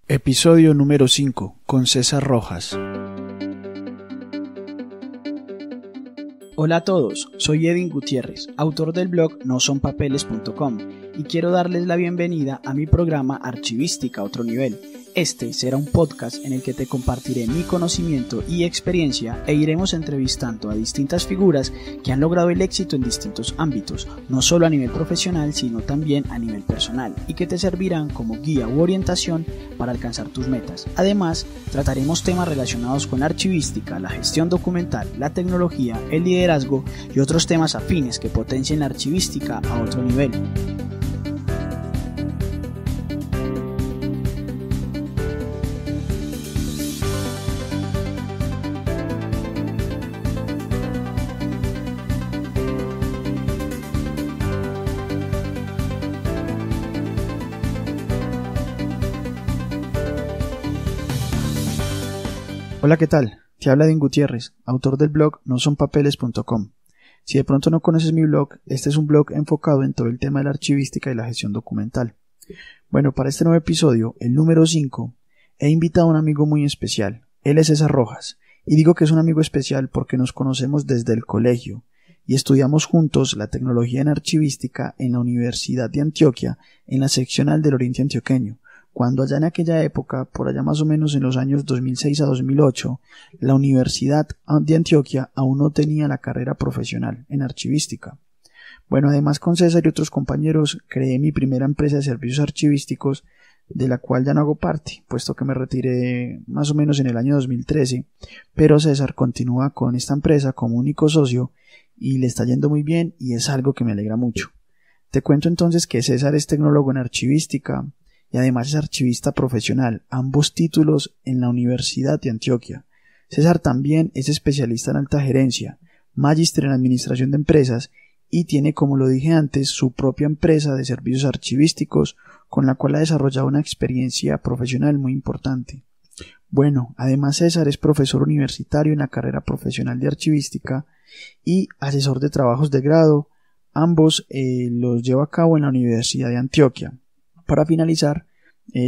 Episodio número 5, con César Rojas. Hola a todos, soy Edwin Gutiérrez, autor del blog nosonpapeles.com y quiero darles la bienvenida a mi programa Archivística a otro nivel. Este será un podcast en el que te compartiré mi conocimiento y experiencia e iremos entrevistando a distintas figuras que han logrado el éxito en distintos ámbitos, no solo a nivel profesional sino también a nivel personal y que te servirán como guía u orientación para alcanzar tus metas. Además, trataremos temas relacionados con la archivística, la gestión documental, la tecnología, el liderazgo y otros temas afines que potencien la archivística a otro nivel. Hola, ¿qué tal? Te habla Edwin Gutiérrez, autor del blog nosonpapeles.com. Si de pronto no conoces mi blog, este es un blog enfocado en todo el tema de la archivística y la gestión documental. Bueno, para este nuevo episodio, el número 5, he invitado a un amigo muy especial. Él es César Rojas, y digo que es un amigo especial porque nos conocemos desde el colegio y estudiamos juntos la tecnología en archivística en la Universidad de Antioquia, en la seccional del Oriente Antioqueño. Cuando allá en aquella época, por allá más o menos en los años 2006 a 2008, la Universidad de Antioquia aún no tenía la carrera profesional en archivística. Bueno, además con César y otros compañeros creé mi primera empresa de servicios archivísticos, de la cual ya no hago parte, puesto que me retiré más o menos en el año 2013, pero César continúa con esta empresa como único socio y le está yendo muy bien y es algo que me alegra mucho. Te cuento entonces que César es tecnólogo en archivística, y además es archivista profesional, ambos títulos en la Universidad de Antioquia. César también es especialista en alta gerencia, magíster en administración de empresas y tiene, como lo dije antes, su propia empresa de servicios archivísticos con la cual ha desarrollado una experiencia profesional muy importante. Bueno, además César es profesor universitario en la carrera profesional de archivística y asesor de trabajos de grado, ambos los lleva a cabo en la Universidad de Antioquia. Para finalizar,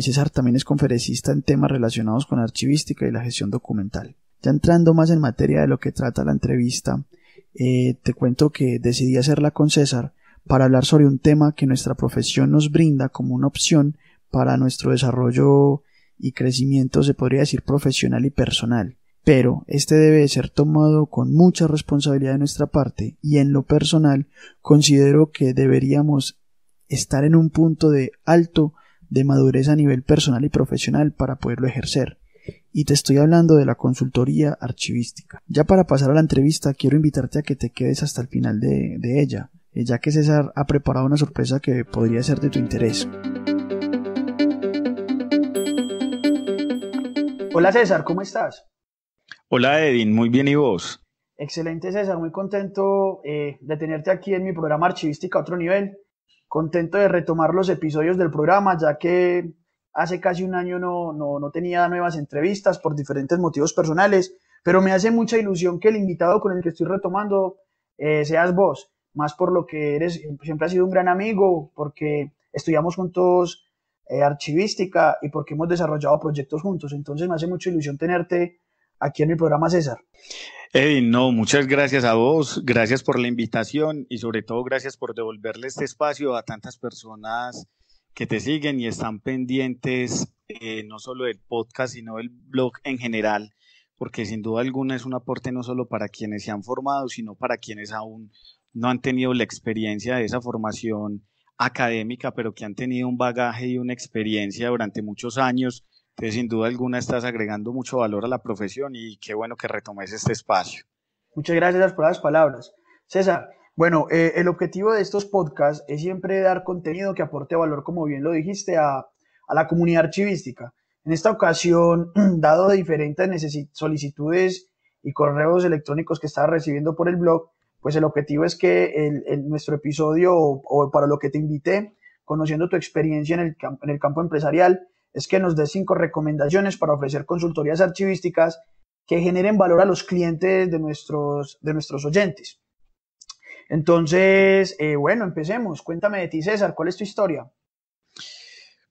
César también es conferencista en temas relacionados con la archivística y la gestión documental. Ya entrando más en materia de lo que trata la entrevista, te cuento que decidí hacerla con César para hablar sobre un tema que nuestra profesión nos brinda como una opción para nuestro desarrollo y crecimiento, se podría decir profesional y personal. Pero este debe ser tomado con mucha responsabilidad de nuestra parte y en lo personal considero que deberíamos estar en un punto de alto de madurez a nivel personal y profesional para poderlo ejercer. Y te estoy hablando de la consultoría archivística. Ya para pasar a la entrevista quiero invitarte a que te quedes hasta el final de ella, ya que César ha preparado una sorpresa que podría ser de tu interés. Hola César, ¿cómo estás? Hola Edwin, muy bien, ¿y vos? Excelente César, muy contento de tenerte aquí en mi programa Archivística a otro nivel. Contento de retomar los episodios del programa, ya que hace casi un año no tenía nuevas entrevistas por diferentes motivos personales, pero me hace mucha ilusión que el invitado con el que estoy retomando seas vos, más por lo que eres, siempre has sido un gran amigo, porque estudiamos juntos archivística y porque hemos desarrollado proyectos juntos, entonces me hace mucha ilusión tenerte aquí en el programa, César. Edwin, no, muchas gracias a vos, gracias por la invitación y sobre todo gracias por devolverle este espacio a tantas personas que te siguen y están pendientes no solo del podcast, sino del blog en general, porque sin duda alguna es un aporte no solo para quienes se han formado, sino para quienes aún no han tenido la experiencia de esa formación académica, pero que han tenido un bagaje y una experiencia durante muchos años. Entonces, sin duda alguna estás agregando mucho valor a la profesión y qué bueno que retomes este espacio. Muchas gracias por las palabras. César, bueno, el objetivo de estos podcasts es siempre dar contenido que aporte valor, como bien lo dijiste, a la comunidad archivística. En esta ocasión, dado de diferentes solicitudes y correos electrónicos que estaba recibiendo por el blog, pues el objetivo es que nuestro episodio o para lo que te invité, conociendo tu experiencia en el campo empresarial, es que nos des 5 recomendaciones para ofrecer consultorías archivísticas que generen valor a los clientes de nuestros oyentes. Entonces, bueno, empecemos. Cuéntame de ti, César. ¿Cuál es tu historia?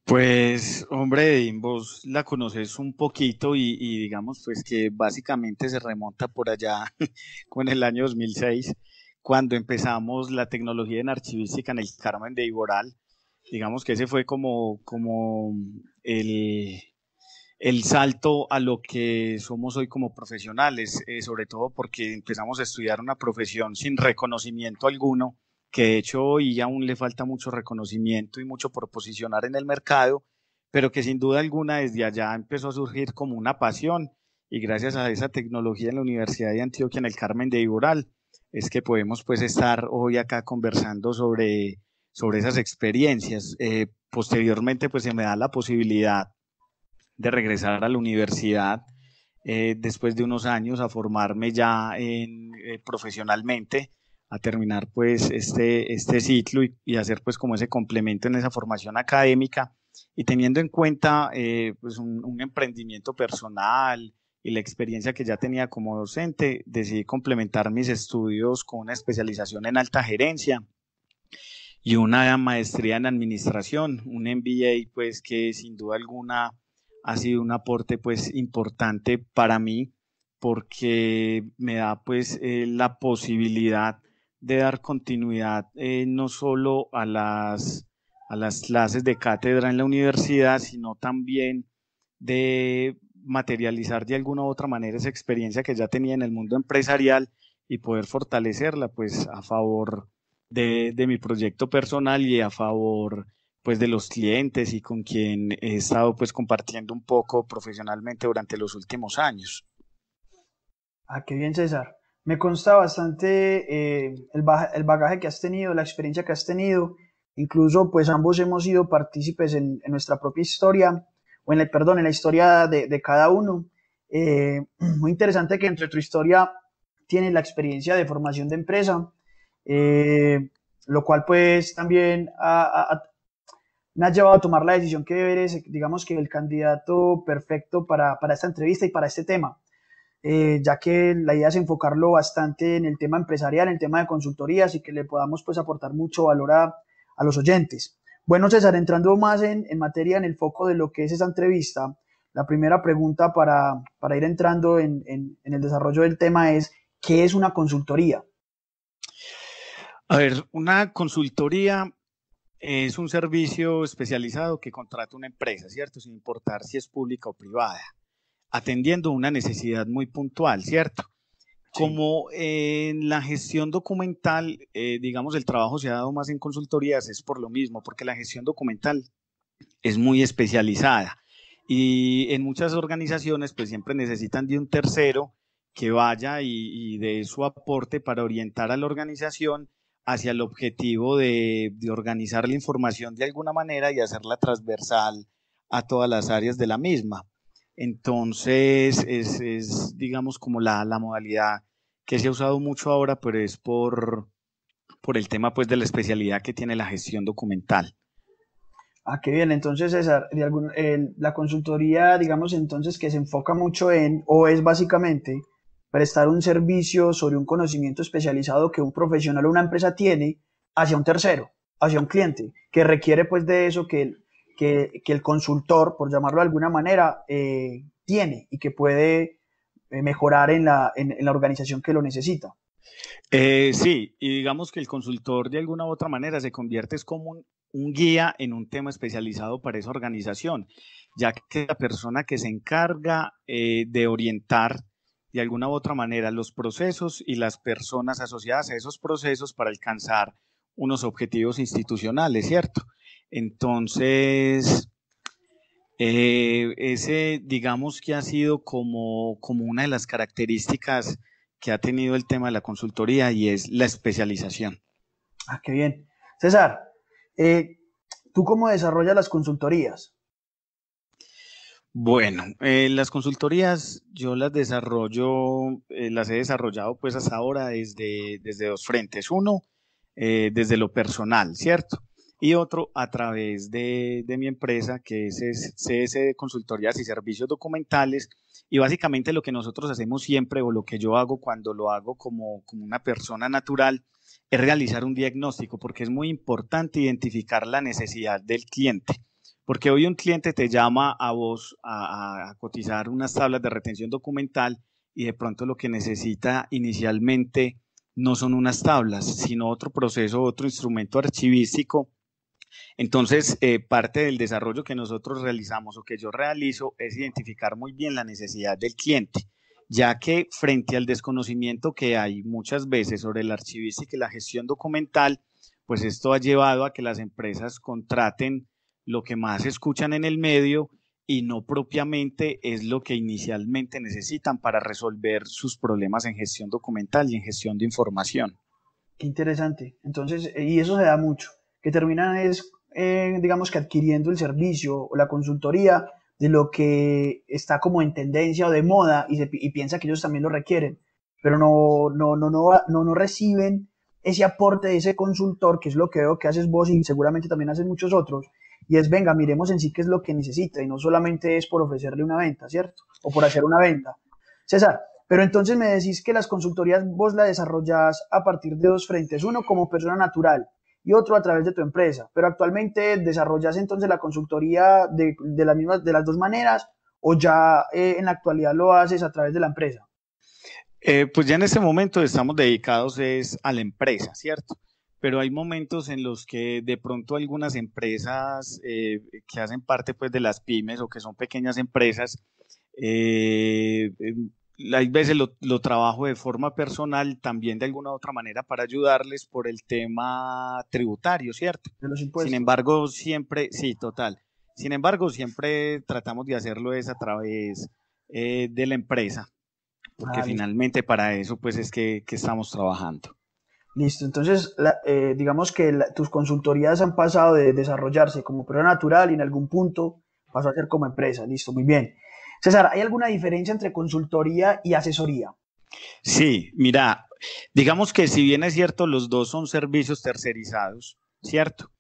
Pues, hombre, Edin, vos la conoces un poquito y digamos pues que básicamente se remonta por allá con el año 2006, cuando empezamos la tecnología en archivística en el Carmen de Iboral. Digamos que ese fue como el, el salto a lo que somos hoy como profesionales, sobre todo porque empezamos a estudiar una profesión sin reconocimiento alguno, que de hecho hoy aún le falta mucho reconocimiento y mucho por posicionar en el mercado, pero que sin duda alguna desde allá empezó a surgir como una pasión y gracias a esa tecnología en la Universidad de Antioquia, en el Carmen de Iboral, es que podemos pues estar hoy acá conversando sobre esas experiencias. Posteriormente pues se me da la posibilidad de regresar a la universidad después de unos años a formarme ya profesionalmente, a terminar pues este ciclo y hacer pues como ese complemento en esa formación académica y teniendo en cuenta pues un emprendimiento personal y la experiencia que ya tenía como docente, decidí complementar mis estudios con una especialización en alta gerencia y una maestría en administración, un MBA pues que sin duda alguna ha sido un aporte pues importante para mí porque me da pues la posibilidad de dar continuidad no solo a las clases de cátedra en la universidad, sino también de materializar de alguna u otra manera esa experiencia que ya tenía en el mundo empresarial y poder fortalecerla pues a favor de mi proyecto personal y a favor pues de los clientes y con quien he estado pues compartiendo un poco profesionalmente durante los últimos años. Ah, qué bien, César. Me consta bastante el bagaje que has tenido, la experiencia que has tenido. Incluso, pues ambos hemos sido partícipes en nuestra propia historia, o en perdón, en la historia de cada uno. Muy interesante que entre tu historia tienes la experiencia de formación de empresa, eh, lo cual pues también me ha llevado a tomar la decisión que eres, digamos que el candidato perfecto para esta entrevista y para este tema, ya que la idea es enfocarlo bastante en el tema empresarial, en el tema de consultorías y que le podamos pues aportar mucho valor a los oyentes. Bueno, César, entrando más en materia, en el foco de lo que es esa entrevista, la primera pregunta para ir entrando en el desarrollo del tema es, ¿qué es una consultoría? A ver, una consultoría es un servicio especializado que contrata una empresa, ¿cierto? Sin importar si es pública o privada, atendiendo una necesidad muy puntual, ¿cierto? Sí. Como en la gestión documental, digamos, el trabajo se ha dado más en consultorías, es por lo mismo, porque la gestión documental es muy especializada y en muchas organizaciones pues siempre necesitan de un tercero que vaya y de su aporte para orientar a la organización hacia el objetivo de organizar la información de alguna manera y hacerla transversal a todas las áreas de la misma. Entonces digamos, como la modalidad que se ha usado mucho ahora, pero es por el tema pues de la especialidad que tiene la gestión documental. Ah, qué bien. Entonces, César, la consultoría, digamos entonces que se enfoca mucho en, o es básicamente prestar un servicio sobre un conocimiento especializado que un profesional o una empresa tiene hacia un tercero, hacia un cliente, que requiere pues de eso que el consultor, por llamarlo de alguna manera, tiene y que puede mejorar en la organización que lo necesita. Sí, y digamos que el consultor de alguna u otra manera se convierte es como un guía en un tema especializado para esa organización, ya que la persona que se encarga de orientar de alguna u otra manera los procesos y las personas asociadas a esos procesos para alcanzar unos objetivos institucionales, ¿cierto? Entonces, ese digamos que ha sido como una de las características que ha tenido el tema de la consultoría y es la especialización. Ah, qué bien. César, eh, ¿tú cómo desarrollas las consultorías? Bueno, las consultorías yo las desarrollo, las he desarrollado pues hasta ahora desde dos frentes. Uno, desde lo personal, ¿cierto? Y otro a través de mi empresa, que es CS Consultorías y Servicios Documentales. Y básicamente lo que nosotros hacemos siempre, o lo que yo hago cuando lo hago como una persona natural, es realizar un diagnóstico, porque es muy importante identificar la necesidad del cliente Porque hoy un cliente te llama a vos a cotizar unas tablas de retención documental y de pronto lo que necesita inicialmente no son unas tablas, sino otro proceso, otro instrumento archivístico. Entonces, parte del desarrollo que nosotros realizamos o que yo realizo es identificar muy bien la necesidad del cliente, ya que frente al desconocimiento que hay muchas veces sobre la archivística y la gestión documental, pues esto ha llevado a que las empresas contraten lo que más escuchan en el medio y no propiamente es lo que inicialmente necesitan para resolver sus problemas en gestión documental y en gestión de información. Qué interesante. Entonces, y eso se da mucho, que terminan es, digamos que adquiriendo el servicio o la consultoría de lo que está como en tendencia o de moda y piensa que ellos también lo requieren, pero no reciben ese aporte de ese consultor, que es lo que veo que haces vos y seguramente también hacen muchos otros, y es, venga, miremos en sí qué es lo que necesita y no solamente es por ofrecerle una venta, ¿cierto? O por hacer una venta. César, pero entonces me decís que las consultorías vos las desarrollás a partir de dos frentes, uno como persona natural y otro a través de tu empresa, pero actualmente desarrollas entonces la consultoría de las dos maneras o ya en la actualidad lo haces a través de la empresa. Pues ya en este momento estamos dedicados es a la empresa, ¿cierto? Pero hay momentos en los que de pronto algunas empresas que hacen parte pues de las pymes o que son pequeñas empresas, hay veces lo trabajo de forma personal también de alguna u otra manera para ayudarles por el tema tributario, ¿cierto? De los Sin impuestos. embargo, siempre, sí, total. Sin embargo, siempre tratamos de hacerlo es a través de la empresa, porque Ah, listo. finalmente para eso pues es que estamos trabajando. Listo. Entonces, digamos que tus consultorías han pasado de desarrollarse como persona natural y en algún punto pasó a ser como empresa. Listo, muy bien. César, ¿hay alguna diferencia entre consultoría y asesoría? Sí, mira, digamos que si bien es cierto, los dos son servicios tercerizados, ¿cierto?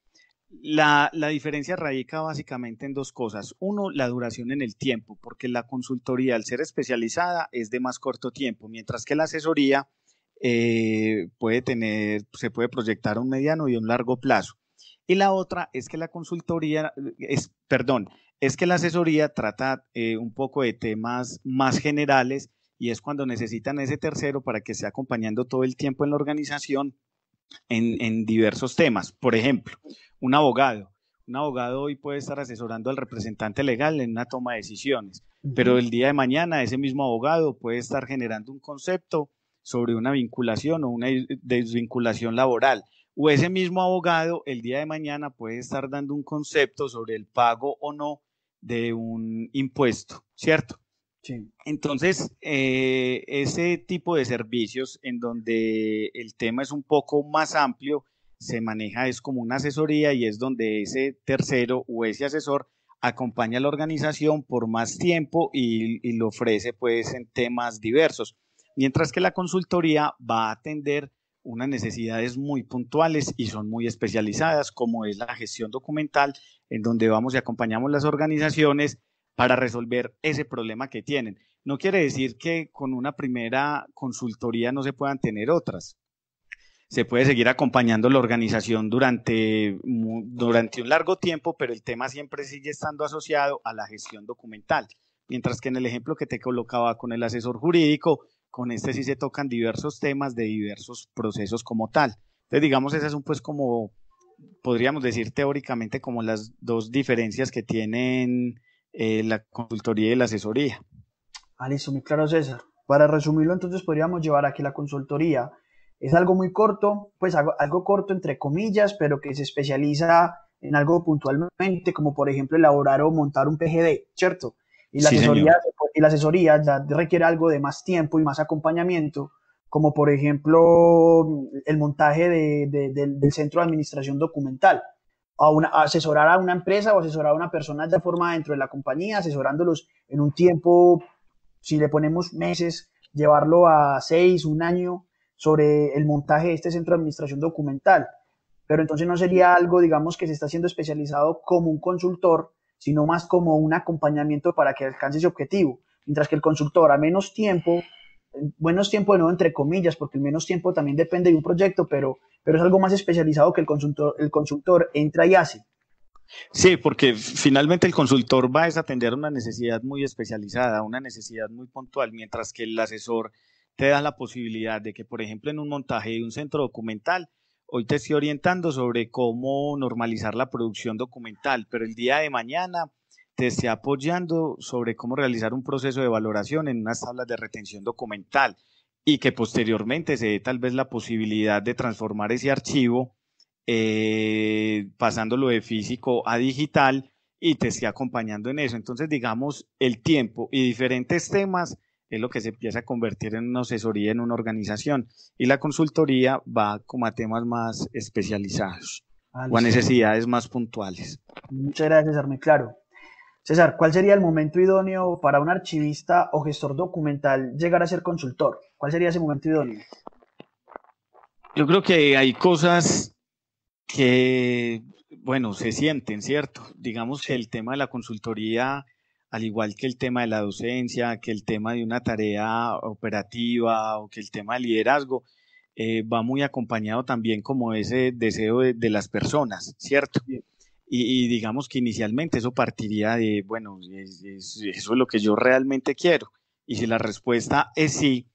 La diferencia radica básicamente en dos cosas. Uno, la duración en el tiempo, porque la consultoría, al ser especializada, es de más corto tiempo, mientras que la asesoría se puede proyectar a un mediano y a un largo plazo. Y la otra es que la consultoría, es que la asesoría trata un poco de temas más generales y es cuando necesitan ese tercero para que esté acompañando todo el tiempo en la organización en diversos temas. Por ejemplo, un abogado. Un abogado hoy puede estar asesorando al representante legal en una toma de decisiones, pero el día de mañana ese mismo abogado puede estar generando un concepto sobre una vinculación o una desvinculación laboral. O ese mismo abogado el día de mañana puede estar dando un concepto sobre el pago o no de un impuesto, ¿cierto? Sí. Entonces, ese tipo de servicios en donde el tema es un poco más amplio, se maneja es como una asesoría y es donde ese tercero o ese asesor acompaña a la organización por más tiempo y lo ofrece pues en temas diversos. Mientras que la consultoría va a atender unas necesidades muy puntuales y son muy especializadas, como es la gestión documental, en donde vamos y acompañamos las organizaciones para resolver ese problema que tienen. No quiere decir que con una primera consultoría no se puedan tener otras. Se puede seguir acompañando la organización durante un largo tiempo, pero el tema siempre sigue estando asociado a la gestión documental. Mientras que en el ejemplo que te colocaba con el asesor jurídico, con este sí se tocan diversos temas de diversos procesos como tal. Entonces, digamos, esas son pues como, podríamos decir teóricamente, como las dos diferencias que tienen la consultoría y la asesoría. Ah, listo, muy claro, César. Para resumirlo, entonces podríamos llevar a que la consultoría es algo muy corto, pues algo corto entre comillas, pero que se especializa en algo puntualmente, como por ejemplo elaborar o montar un PGD, ¿cierto? Y Sí, señor. la asesoría ya requiere algo de más tiempo y más acompañamiento, como por ejemplo el montaje del centro de administración documental. Asesorar a una empresa o asesorar a una persona de forma dentro de la compañía, asesorándolos en un tiempo, si le ponemos meses, llevarlo a 1 año sobre el montaje de este centro de administración documental. Pero entonces no sería algo, digamos, que se está haciendo especializado como un consultor, sino más como un acompañamiento para que alcance ese objetivo. Mientras que el consultor a menos tiempo de nuevo entre comillas, porque el menos tiempo también depende de un proyecto, pero es algo más especializado que el consultor entra y hace. Sí, porque finalmente el consultor va a atender una necesidad muy especializada, una necesidad muy puntual, mientras que el asesor te da la posibilidad de que, por ejemplo, en un montaje de un centro documental, hoy te estoy orientando sobre cómo normalizar la producción documental, pero el día de mañana te esté apoyando sobre cómo realizar un proceso de valoración en unas tablas de retención documental y que posteriormente se dé tal vez la posibilidad de transformar ese archivo pasándolo de físico a digital y te esté acompañando en eso. Entonces, digamos, el tiempo y diferentes temas es lo que se empieza a convertir en una asesoría en una organización y la consultoría va como a temas más especializados o a Listo. necesidades más puntuales. Muchas gracias, César, muy claro. César, ¿cuál sería el momento idóneo para un archivista o gestor documental llegar a ser consultor? ¿Cuál sería ese momento idóneo? Yo creo que hay cosas que, bueno, se sienten, ¿cierto? Digamos que Sí. el tema de la consultoría, al igual que el tema de la docencia, que el tema de una tarea operativa o que el tema de liderazgo, va muy acompañado también como ese deseo de las personas, ¿cierto? Bien. Y digamos que inicialmente eso partiría de, bueno, eso es lo que yo realmente quiero. Y si la respuesta es sí,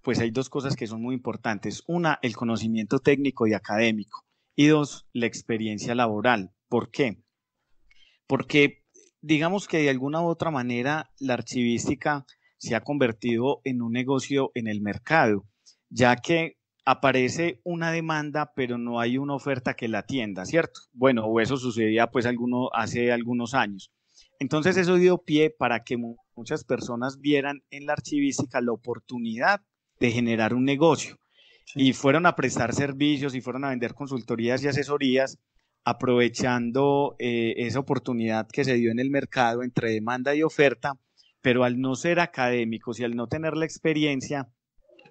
pues hay dos cosas que son muy importantes. Una, el conocimiento técnico y académico. Y dos, la experiencia laboral. ¿Por qué? Porque digamos que de alguna u otra manera la archivística se ha convertido en un negocio en el mercado, ya que aparece una demanda, pero no hay una oferta que la atienda, ¿cierto? Bueno, o eso sucedía pues hace algunos años. Entonces eso dio pie para que muchas personas vieran en la archivística la oportunidad de generar un negocio y Sí. fueron a prestar servicios y fueron a vender consultorías y asesorías aprovechando esa oportunidad que se dio en el mercado entre demanda y oferta, pero al no ser académicos y al no tener la experiencia,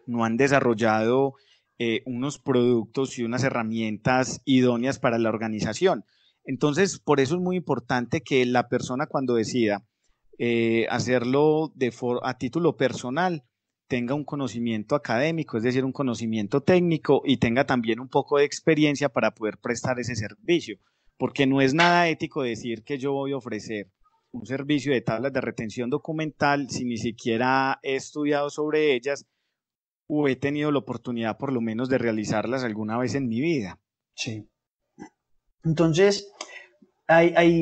no han desarrollado unos productos y unas herramientas idóneas para la organización. Entonces, por eso es muy importante que la persona cuando decida hacerlo a título personal, tenga un conocimiento académico, es decir, un conocimiento técnico y tenga también un poco de experiencia para poder prestar ese servicio, porque no es nada ético decir que yo voy a ofrecer un servicio de tablas de retención documental si ni siquiera he estudiado sobre ellas o he tenido la oportunidad por lo menos de realizarlas alguna vez en mi vida. Sí. Entonces,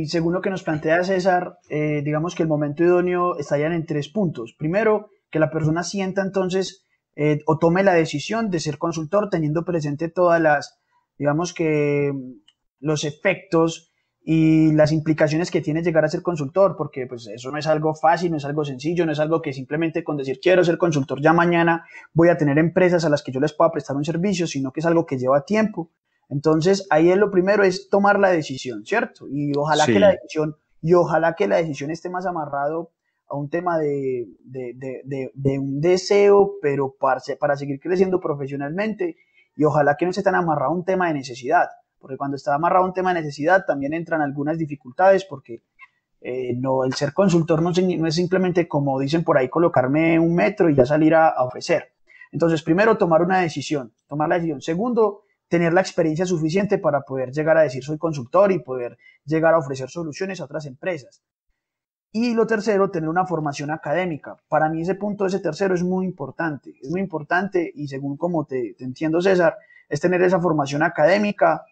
según lo que nos plantea César, digamos que el momento idóneo estarían en tres puntos. Primero, que la persona sienta entonces o tome la decisión de ser consultor teniendo presente todas las, digamos que los efectos y las implicaciones que tiene llegar a ser consultor, porque pues eso no es algo fácil, no es algo sencillo, no es algo que simplemente con decir quiero ser consultor ya mañana voy a tener empresas a las que yo les pueda prestar un servicio, sino que es algo que lleva tiempo. Entonces, ahí es lo primero es tomar la decisión, ¿cierto? Sí, Y ojalá que la decisión esté más amarrado a un tema de un deseo, pero para seguir creciendo profesionalmente, y ojalá que no esté tan amarrado a un tema de necesidad, porque cuando está amarrado a un tema de necesidad también entran algunas dificultades, porque no, el ser consultor no es simplemente, como dicen por ahí, colocarme un metro y ya salir a ofrecer. Entonces, primero, tomar una decisión, tomar la decisión. Segundo, tener la experiencia suficiente para poder llegar a decir soy consultor y poder llegar a ofrecer soluciones a otras empresas. Y lo tercero, tener una formación académica. Para mí ese tercero es muy importante y según como te entiendo, César, es tener esa formación académica.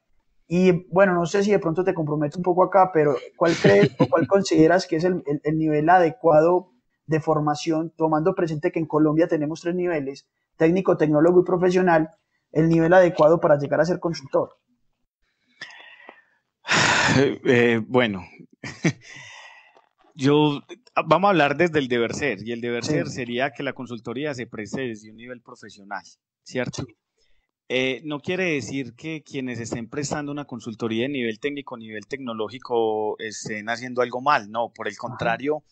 Y bueno, no sé si de pronto te comprometo un poco acá, pero ¿cuál crees o cuál consideras que es el nivel adecuado de formación, tomando presente que en Colombia tenemos tres niveles, técnico, tecnólogo y profesional, el nivel adecuado para llegar a ser consultor? bueno, yo vamos a hablar desde el deber ser y el deber ser Sí, sería que la consultoría se preste desde un nivel profesional, ¿cierto? sí, No quiere decir que quienes estén prestando una consultoría de nivel técnico, nivel tecnológico, estén haciendo algo mal, no, por el ajá, contrario,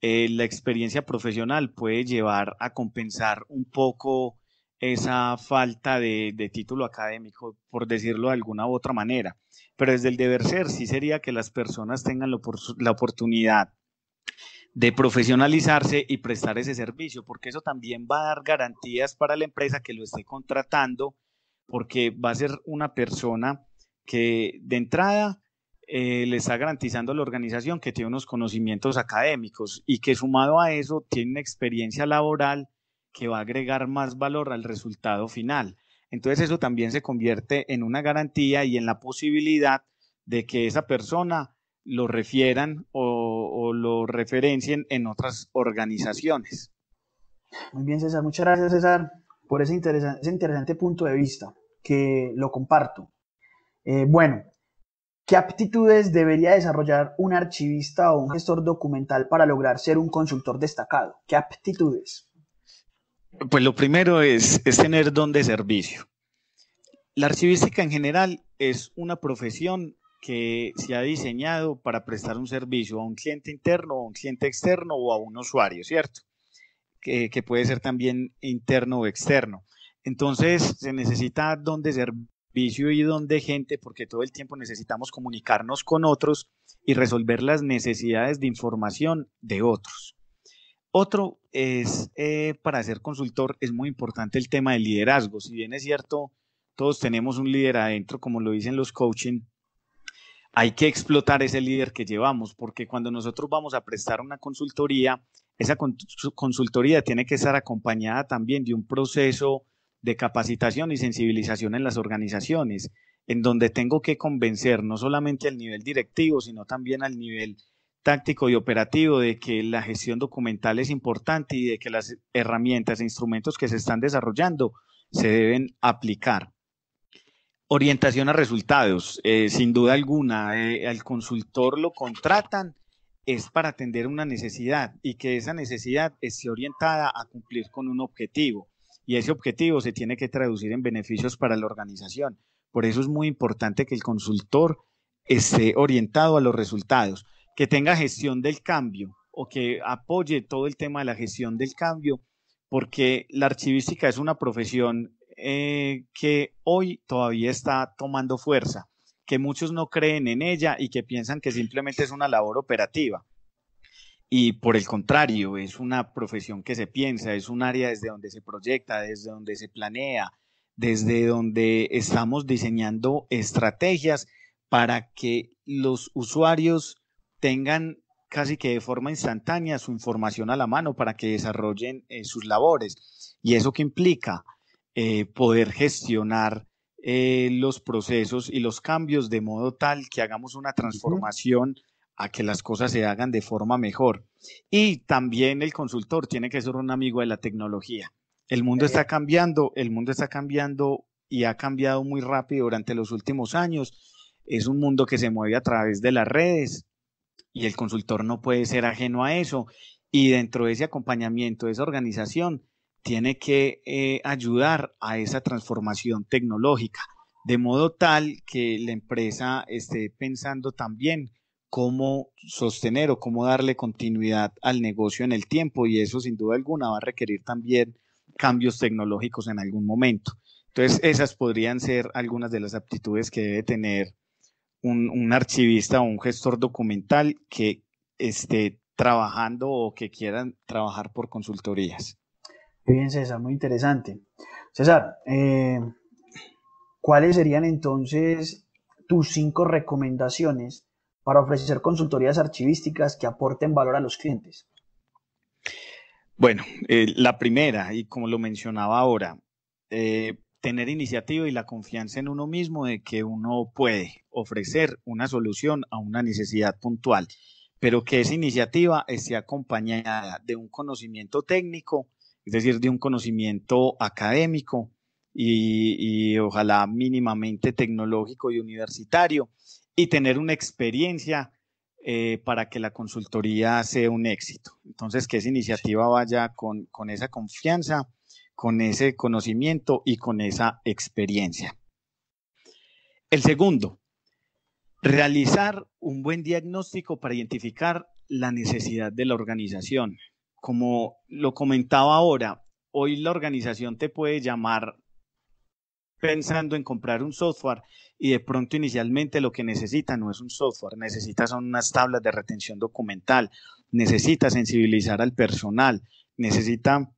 la experiencia profesional puede llevar a compensar un poco esa falta de título académico, por decirlo de alguna u otra manera. Pero desde el deber ser, sí sería que las personas tengan la oportunidad de profesionalizarse y prestar ese servicio, porque eso también va a dar garantías para la empresa que lo esté contratando, porque va a ser una persona que de entrada le está garantizando a la organización que tiene unos conocimientos académicos y que sumado a eso tiene una experiencia laboral que va a agregar más valor al resultado final. Entonces eso también se convierte en una garantía y en la posibilidad de que esa persona lo refieran o lo referencien en otras organizaciones. Muy bien, César. Muchas gracias, César, por ese interesante punto de vista, que lo comparto. Bueno, ¿qué aptitudes debería desarrollar un archivista o un gestor documental para lograr ser un consultor destacado? ¿Qué aptitudes? Pues lo primero es tener don de servicio. La archivística en general es una profesión que se ha diseñado para prestar un servicio a un cliente interno, a un cliente externo o a un usuario, ¿cierto? Que puede ser también interno o externo. Entonces se necesita don de servicio y don de gente porque todo el tiempo necesitamos comunicarnos con otros y resolver las necesidades de información de otros. Otro es, para ser consultor, es muy importante el tema del liderazgo. Si bien es cierto, todos tenemos un líder adentro, como lo dicen los coaching, hay que explotar ese líder que llevamos, porque cuando nosotros vamos a prestar una consultoría, esa consultoría tiene que estar acompañada también de un proceso de capacitación y sensibilización en las organizaciones, en donde tengo que convencer no solamente al nivel directivo, sino también al nivel táctico y operativo de que la gestión documental es importante y de que las herramientas e instrumentos que se están desarrollando se deben aplicar. Orientación a resultados, sin duda alguna, al consultor lo contratan es para atender una necesidad y que esa necesidad esté orientada a cumplir con un objetivo y ese objetivo se tiene que traducir en beneficios para la organización. Por eso es muy importante que el consultor esté orientado a los resultados, que tenga gestión del cambio o que apoye todo el tema de la gestión del cambio, porque la archivística es una profesión que hoy todavía está tomando fuerza, que muchos no creen en ella y que piensan que simplemente es una labor operativa. Y por el contrario, es una profesión que se piensa, es un área desde donde se proyecta, desde donde se planea, desde donde estamos diseñando estrategias para que los usuarios tengan casi que de forma instantánea su información a la mano para que desarrollen sus labores. ¿Y eso qué implica? Poder gestionar los procesos y los cambios de modo tal que hagamos una transformación a que las cosas se hagan de forma mejor. Y también el consultor tiene que ser un amigo de la tecnología. El mundo está cambiando y ha cambiado muy rápido durante los últimos años. Es un mundo que se mueve a través de las redes y el consultor no puede ser ajeno a eso. Y dentro de ese acompañamiento, de esa organización, tiene que ayudar a esa transformación tecnológica, de modo tal que la empresa esté pensando también cómo sostener o cómo darle continuidad al negocio en el tiempo y eso sin duda alguna va a requerir también cambios tecnológicos en algún momento. Entonces esas podrían ser algunas de las aptitudes que debe tener un archivista o un gestor documental que esté trabajando o que quieran trabajar por consultorías. Muy bien, César, muy interesante. César, ¿cuáles serían entonces tus 5 recomendaciones para ofrecer consultorías archivísticas que aporten valor a los clientes? Bueno, la primera, y como lo mencionaba ahora, tener iniciativa y la confianza en uno mismo de que uno puede ofrecer una solución a una necesidad puntual, pero que esa iniciativa esté acompañada de un conocimiento técnico, es decir, de un conocimiento académico y ojalá mínimamente tecnológico y universitario, y tener una experiencia para que la consultoría sea un éxito. Entonces, que esa iniciativa vaya con esa confianza, con ese conocimiento y con esa experiencia. El segundo, realizar un buen diagnóstico para identificar la necesidad de la organización. Como lo comentaba ahora, hoy la organización te puede llamar pensando en comprar un software y de pronto inicialmente lo que necesita no es un software, necesita son unas tablas de retención documental, necesita sensibilizar al personal, necesita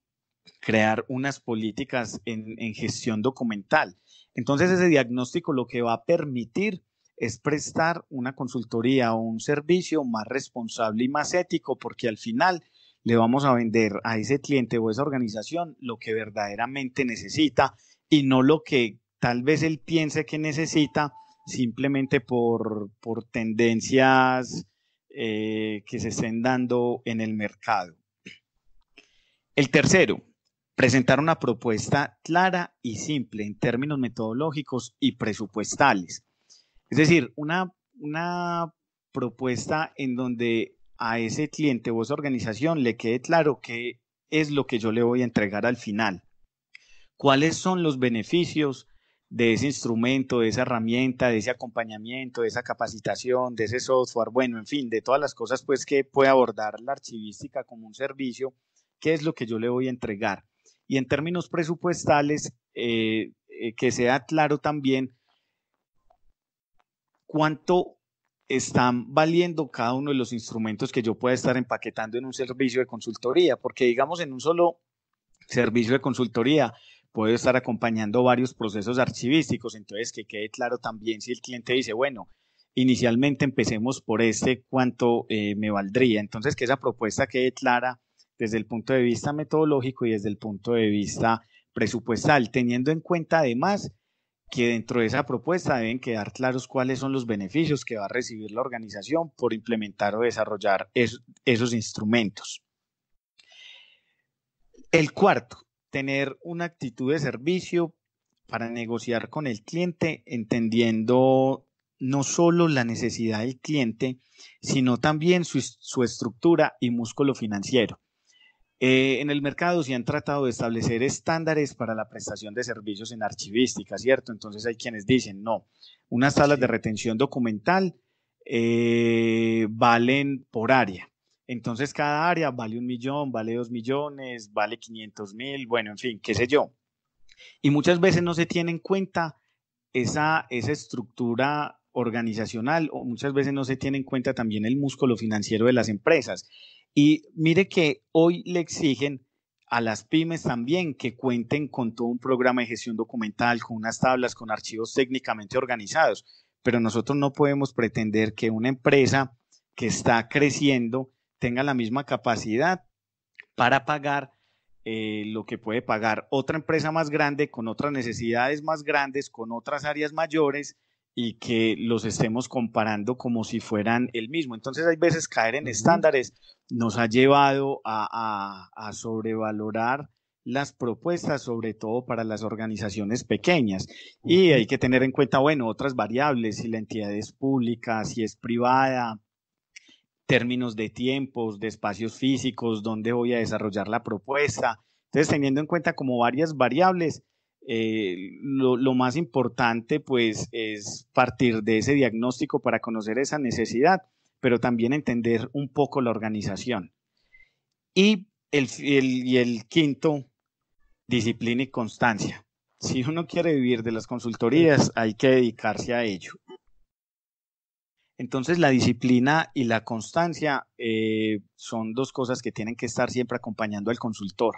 crear unas políticas en gestión documental. Entonces ese diagnóstico lo que va a permitir es prestar una consultoría o un servicio más responsable y más ético, porque al final le vamos a vender a ese cliente o esa organización lo que verdaderamente necesita y no lo que tal vez él piense que necesita simplemente por tendencias que se estén dando en el mercado. El tercero, presentar una propuesta clara y simple en términos metodológicos y presupuestales. Es decir, una propuesta en donde a ese cliente o esa organización le quede claro qué es lo que yo le voy a entregar al final, cuáles son los beneficios de ese instrumento, de esa herramienta, de ese acompañamiento, de esa capacitación, de ese software, bueno, en fin, de todas las cosas pues que puede abordar la archivística como un servicio, qué es lo que yo le voy a entregar. Y en términos presupuestales, que sea claro también cuánto están valiendo cada uno de los instrumentos que yo pueda estar empaquetando en un servicio de consultoría, porque digamos en un solo servicio de consultoría puedo estar acompañando varios procesos archivísticos, entonces que quede claro también si el cliente dice, bueno, inicialmente empecemos por cuánto me valdría, entonces que esa propuesta quede clara desde el punto de vista metodológico y desde el punto de vista presupuestal, teniendo en cuenta además que dentro de esa propuesta deben quedar claros cuáles son los beneficios que va a recibir la organización por implementar o desarrollar esos instrumentos. El cuarto, tener una actitud de servicio para negociar con el cliente, entendiendo no solo la necesidad del cliente, sino también su estructura y músculo financiero. En el mercado se han tratado de establecer estándares para la prestación de servicios en archivística, ¿cierto? Entonces hay quienes dicen, no, unas tablas de retención documental valen por área. Entonces cada área vale 1 millón, vale 2 millones, vale 500.000, bueno, en fin, qué sé yo. Y muchas veces no se tiene en cuenta esa estructura organizacional o muchas veces no se tiene en cuenta también el músculo financiero de las empresas. Y mire que hoy le exigen a las pymes también que cuenten con todo un programa de gestión documental, con unas tablas, con archivos técnicamente organizados, pero nosotros no podemos pretender que una empresa que está creciendo tenga la misma capacidad para pagar lo que puede pagar otra empresa más grande, con otras necesidades más grandes, con otras áreas mayores y que los estemos comparando como si fueran el mismo. Entonces hay veces caer en estándares nos ha llevado a sobrevalorar las propuestas, sobre todo para las organizaciones pequeñas. Y hay que tener en cuenta, bueno, otras variables, si la entidad es pública, si es privada, términos de tiempos, de espacios físicos, dónde voy a desarrollar la propuesta. Entonces, teniendo en cuenta como varias variables, lo más importante pues es partir de ese diagnóstico para conocer esa necesidad, pero también entender un poco la organización. Y el quinto, disciplina y constancia. Si uno quiere vivir de las consultorías, hay que dedicarse a ello. Entonces, la disciplina y la constancia son dos cosas que tienen que estar siempre acompañando al consultor.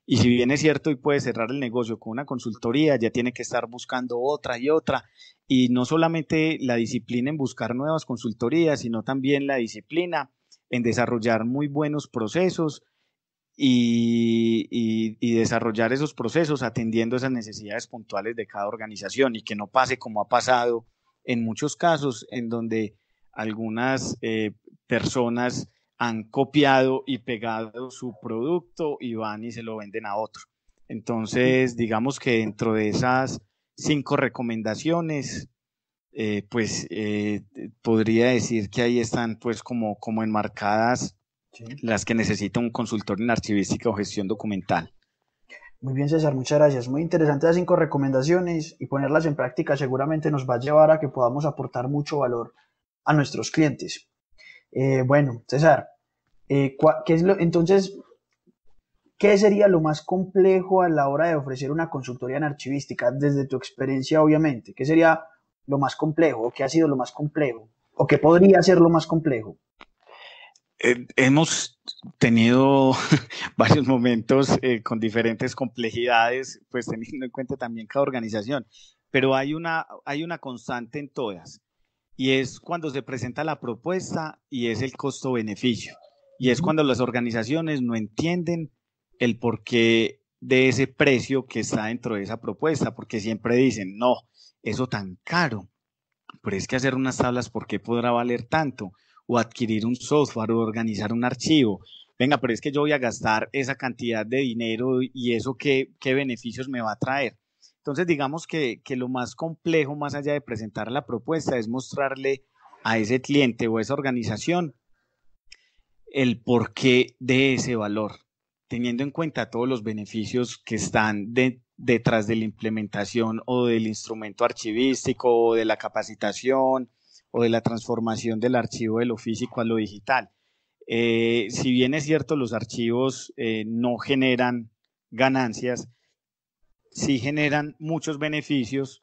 Y si bien es cierto y puede cerrar el negocio con una consultoría, ya tiene que estar buscando otra y otra. Y no solamente la disciplina en buscar nuevas consultorías, sino también la disciplina en desarrollar muy buenos procesos y desarrollar esos procesos atendiendo esas necesidades puntuales de cada organización y que no pase como ha pasado en muchos casos en donde algunas personas han copiado y pegado su producto y van y se lo venden a otro. Entonces, digamos que dentro de esas 5 recomendaciones, podría decir que ahí están pues como enmarcadas las que necesita un consultor en archivística o gestión documental. Muy bien, César, muchas gracias. Muy interesantes las 5 recomendaciones y ponerlas en práctica seguramente nos va a llevar a que podamos aportar mucho valor a nuestros clientes. Bueno, César, entonces, ¿qué sería lo más complejo a la hora de ofrecer una consultoría en archivística desde tu experiencia, obviamente? ¿Qué sería lo más complejo o qué ha sido lo más complejo o qué podría ser lo más complejo? Hemos tenido varios momentos con diferentes complejidades, pues teniendo en cuenta también cada organización, pero hay una constante en todas. y es cuando se presenta la propuesta y es el costo-beneficio. Y es cuando las organizaciones no entienden el porqué de ese precio que está dentro de esa propuesta, porque siempre dicen, no, eso tan caro, pero es que hacer unas tablas, ¿por qué podrá valer tanto? O adquirir un software o organizar un archivo. Venga, pero es que yo voy a gastar esa cantidad de dinero y eso qué beneficios me va a traer. Entonces, digamos que lo más complejo, más allá de presentar la propuesta, es mostrarle a ese cliente o a esa organización el porqué de ese valor, teniendo en cuenta todos los beneficios que están detrás de la implementación o del instrumento archivístico o de la capacitación o de la transformación del archivo de lo físico a lo digital. Si bien es cierto, los archivos no generan ganancias, sí generan muchos beneficios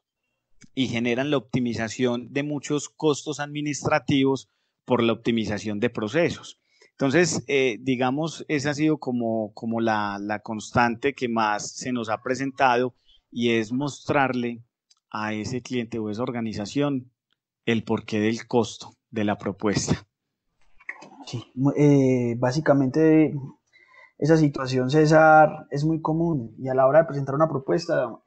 y generan la optimización de muchos costos administrativos por la optimización de procesos. Entonces, digamos, esa ha sido como la constante que más se nos ha presentado y es mostrarle a ese cliente o esa organización el porqué del costo de la propuesta. Sí, básicamente esa situación, César, es muy común y a la hora de presentar una propuesta,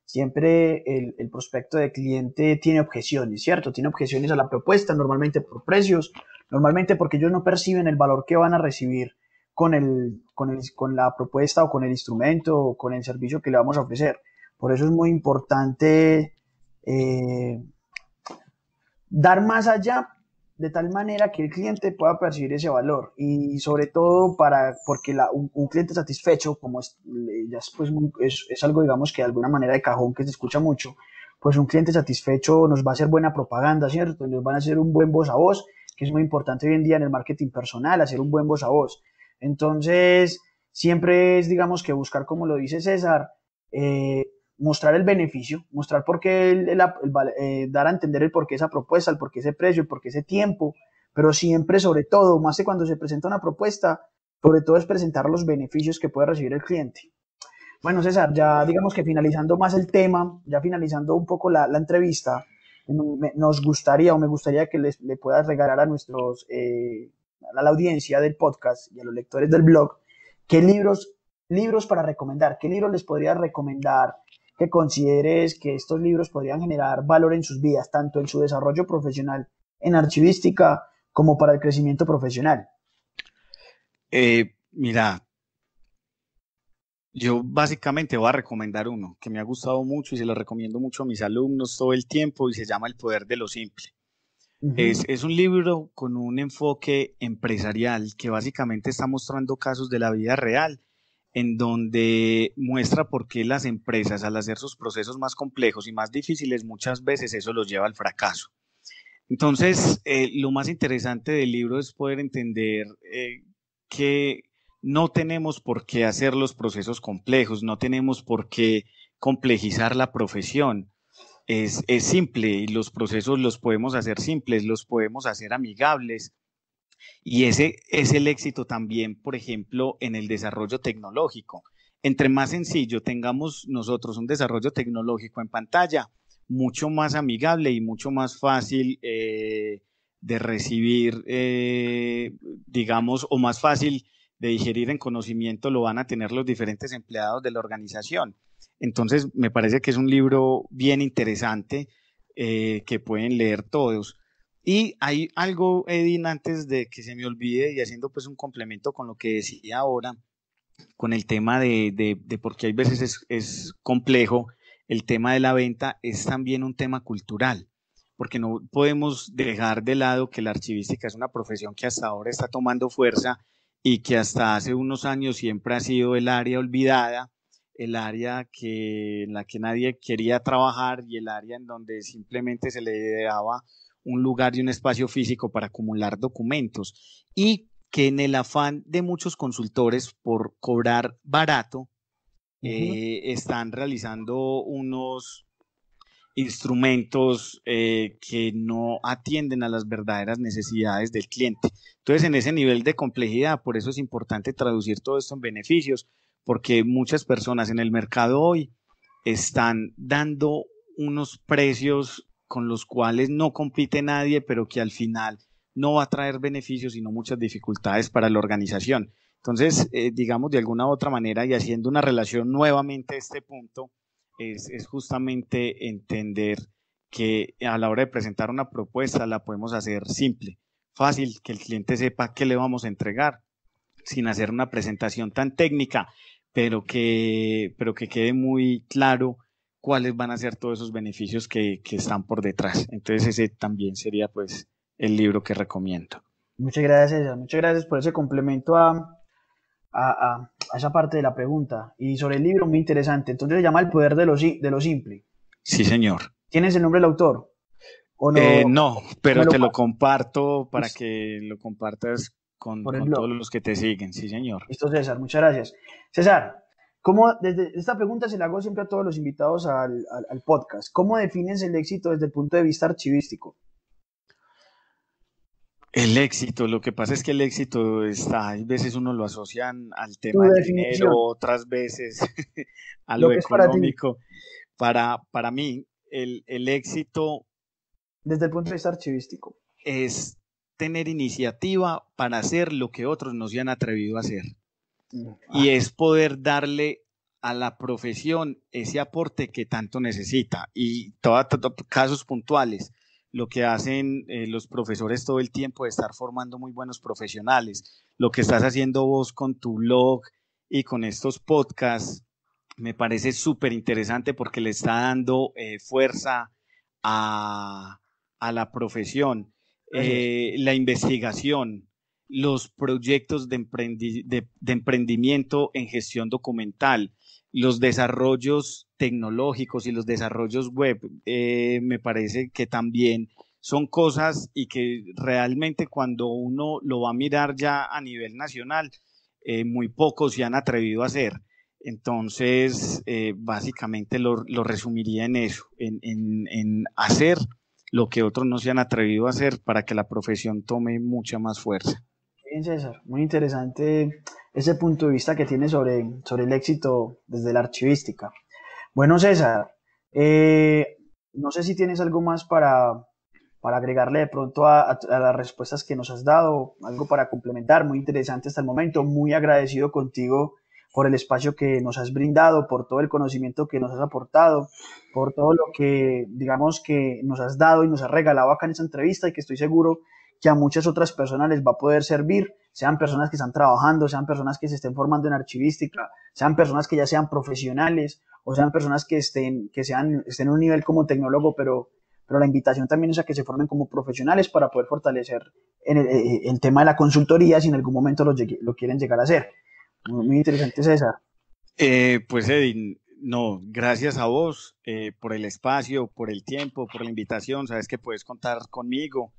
siempre el prospecto de cliente tiene objeciones, ¿cierto? Tiene objeciones a la propuesta, normalmente por precios, normalmente porque ellos no perciben el valor que van a recibir con la propuesta o con el instrumento o con el servicio que le vamos a ofrecer. Por eso es muy importante dar más allá de tal manera que el cliente pueda percibir ese valor y sobre todo porque un cliente satisfecho, como ya es algo, digamos, que de alguna manera de cajón que se escucha mucho, pues un cliente satisfecho nos va a hacer buena propaganda, ¿cierto? Nos van a hacer un buen voz a voz, que es muy importante hoy en día en el marketing personal, hacer un buen voz a voz. Entonces, siempre es, digamos, que buscar, como lo dice César, mostrar el beneficio, mostrar por qué dar a entender el por qué esa propuesta, el por qué ese precio, el por qué ese tiempo, pero siempre, sobre todo, más que cuando se presenta una propuesta, sobre todo es presentar los beneficios que puede recibir el cliente. Bueno, César, ya digamos que finalizando más el tema, ya finalizando un poco la entrevista, nos gustaría o me gustaría que le puedas regalar a a la audiencia del podcast y a los lectores del blog, qué libros para recomendar, qué libros les podrías recomendar que consideres que estos libros podrían generar valor en sus vidas, tanto en su desarrollo profesional en archivística como para el crecimiento profesional. Mira, yo básicamente voy a recomendar uno que me ha gustado mucho y se lo recomiendo mucho a mis alumnos todo el tiempo y se llama El poder de lo simple. Es un libro con un enfoque empresarial que básicamente está mostrando casos de la vida real en donde muestra por qué las empresas al hacer sus procesos más complejos y más difíciles muchas veces eso los lleva al fracaso. Entonces, lo más interesante del libro es poder entender que no tenemos por qué hacer los procesos complejos, no tenemos por qué complejizar la profesión. Es simple y los procesos los podemos hacer simples, los podemos hacer amigables. Y ese es el éxito también, por ejemplo, en el desarrollo tecnológico. Entre más sencillo tengamos nosotros un desarrollo tecnológico en pantalla, mucho más amigable y mucho más fácil de recibir, digamos, o más fácil de digerir en conocimiento lo van a tener los diferentes empleados de la organización. Entonces, me parece que es un libro bien interesante que pueden leer todos. Y hay algo, Edin, antes de que se me olvide y haciendo pues un complemento con lo que decía ahora, con el tema de porque hay veces es complejo, el tema de la venta es también un tema cultural, porque no podemos dejar de lado que la archivística es una profesión que hasta ahora está tomando fuerza y que hasta hace unos años siempre ha sido el área olvidada, el área en la que nadie quería trabajar y el área en donde simplemente se le daba un lugar y un espacio físico para acumular documentos y que en el afán de muchos consultores por cobrar barato están realizando unos instrumentos que no atienden a las verdaderas necesidades del cliente. Entonces, en ese nivel de complejidad, por eso es importante traducir todo esto en beneficios, porque muchas personas en el mercado hoy están dando unos precios con los cuales no compite nadie, pero que al final no va a traer beneficios, sino muchas dificultades para la organización. Entonces, digamos de alguna u otra manera, y haciendo una relación nuevamente a este punto, es justamente entender que a la hora de presentar una propuesta la podemos hacer simple, fácil, que el cliente sepa qué le vamos a entregar, sin hacer una presentación tan técnica, pero que quede muy claro cuáles van a ser todos esos beneficios que están por detrás. Entonces ese también sería pues el libro que recomiendo. Muchas gracias, César. Muchas gracias por ese complemento a esa parte de la pregunta. Y sobre el libro, muy interesante. Entonces se llama El poder de lo simple. Sí, señor. ¿Tienes el nombre del autor? ¿O no? No, pero Me lo te lo paso comparto para pues, que lo compartas por el con blog. todos los que te siguen. Sí, señor. Listo, César. Muchas gracias. César, ¿cómo, desde esta pregunta se la hago siempre a todos los invitados al podcast? ¿Cómo defines el éxito desde el punto de vista archivístico? El éxito, lo que pasa es que el éxito está, hay veces uno lo asocian al Tu tema del dinero, definición, otras veces a lo lo que es para ti, económico. Para mí, el éxito desde el punto de vista archivístico. es tener iniciativa para hacer lo que otros no se han atrevido a hacer. Y Ah, es poder darle a la profesión ese aporte que tanto necesita. Y todos casos puntuales, lo que hacen los profesores todo el tiempo de estar formando muy buenos profesionales, lo que estás haciendo vos con tu blog y con estos podcasts, me parece súper interesante porque le está dando fuerza a, a la profesión, gracias. la investigación, los proyectos de emprendimiento en gestión documental, los desarrollos tecnológicos y los desarrollos web, me parece que también son cosas y que realmente cuando uno lo va a mirar ya a nivel nacional, muy pocos se han atrevido a hacer. Entonces, básicamente lo resumiría en eso, en hacer lo que otros no se han atrevido a hacer para que la profesión tome mucha más fuerza. Bien, César, muy interesante ese punto de vista que tiene sobre el éxito desde la archivística. Bueno, César, no sé si tienes algo más para agregarle de pronto a las respuestas que nos has dado, algo para complementar, muy interesante hasta el momento, muy agradecido contigo por el espacio que nos has brindado, por todo el conocimiento que nos has aportado, por todo lo que, digamos, que nos has dado y nos has regalado acá en esta entrevista y que estoy seguro que a muchas otras personas les va a poder servir, sean personas que están trabajando, sean personas que se estén formando en archivística, sean personas que ya sean profesionales o sean personas que estén en un nivel como tecnólogo, pero la invitación también es a que se formen como profesionales para poder fortalecer el tema de la consultoría si en algún momento lo quieren llegar a hacer. Muy, muy interesante, César. Pues Edin, no, gracias a vos por el espacio, por el tiempo, por la invitación. Sabes que puedes contar conmigo.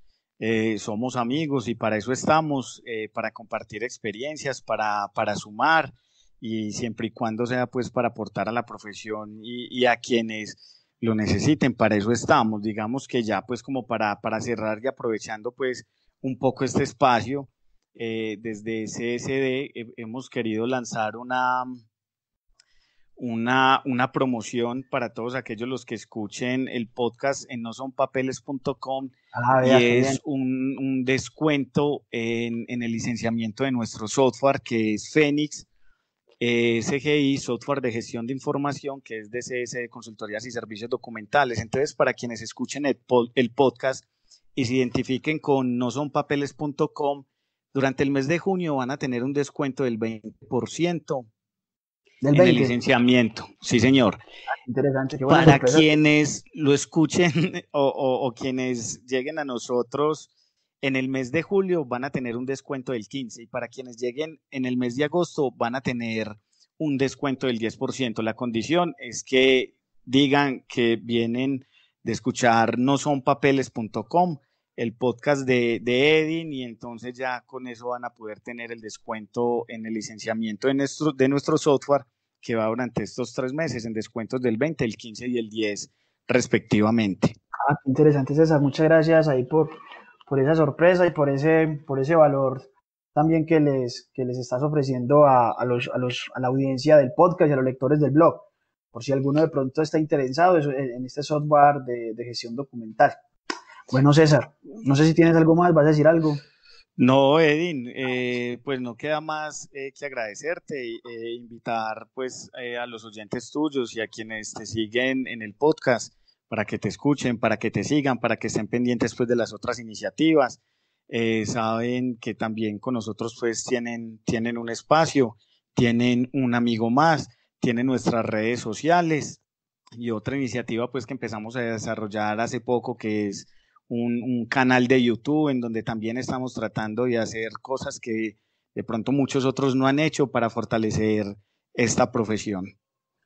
Somos amigos y para eso estamos, para compartir experiencias, para sumar y siempre y cuando sea pues para aportar a la profesión y a quienes lo necesiten, para eso estamos. Digamos que ya pues como para cerrar y aprovechando pues un poco este espacio, desde CSD hemos querido lanzar una promoción para todos aquellos los que escuchen el podcast en nosonpapeles.com Ah, y vea, qué bien. es un descuento en el licenciamiento de nuestro software que es Fénix, SGI, software de gestión de información, que es DCS de consultorías y servicios documentales. Entonces, para quienes escuchen el podcast y se identifiquen con nosonpapeles.com, durante el mes de junio van a tener un descuento del 20% Del en el 20. licenciamiento. Sí, señor. Interesante, qué buena Para sorpresa. quienes lo escuchen o quienes lleguen a nosotros en el mes de julio van a tener un descuento del 15% y para quienes lleguen en el mes de agosto van a tener un descuento del 10%. La condición es que digan que vienen de escuchar nosonpapeles.com, el podcast de Edin, y entonces ya con eso van a poder tener el descuento en el licenciamiento de nuestro software que va durante estos 3 meses en descuentos del 20, el 15 y el 10 respectivamente. Ah, qué interesante, César. Muchas gracias ahí por esa sorpresa y por ese valor también que les estás ofreciendo a la audiencia del podcast y a los lectores del blog. por si alguno de pronto está interesado en este software de gestión documental. Bueno, César, no sé si tienes algo más, ¿vas a decir algo? No, Edin, pues no queda más que agradecerte e invitar pues a los oyentes tuyos y a quienes te siguen en el podcast para que te escuchen, para que te sigan, para que estén pendientes pues de las otras iniciativas. Saben que también con nosotros pues tienen un espacio, tienen un amigo más, tienen nuestras redes sociales y otra iniciativa pues que empezamos a desarrollar hace poco, que es un canal de YouTube en donde también estamos tratando de hacer cosas que de pronto muchos otros no han hecho para fortalecer esta profesión.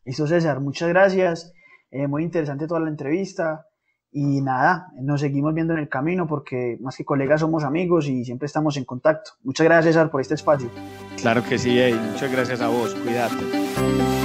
Listo, César, muchas gracias. Muy interesante toda la entrevista. Y nada, nos seguimos viendo en el camino porque más que colegas somos amigos y siempre estamos en contacto. Muchas gracias, César, por este espacio. Claro que sí, Eddie. Muchas gracias a vos. Cuídate.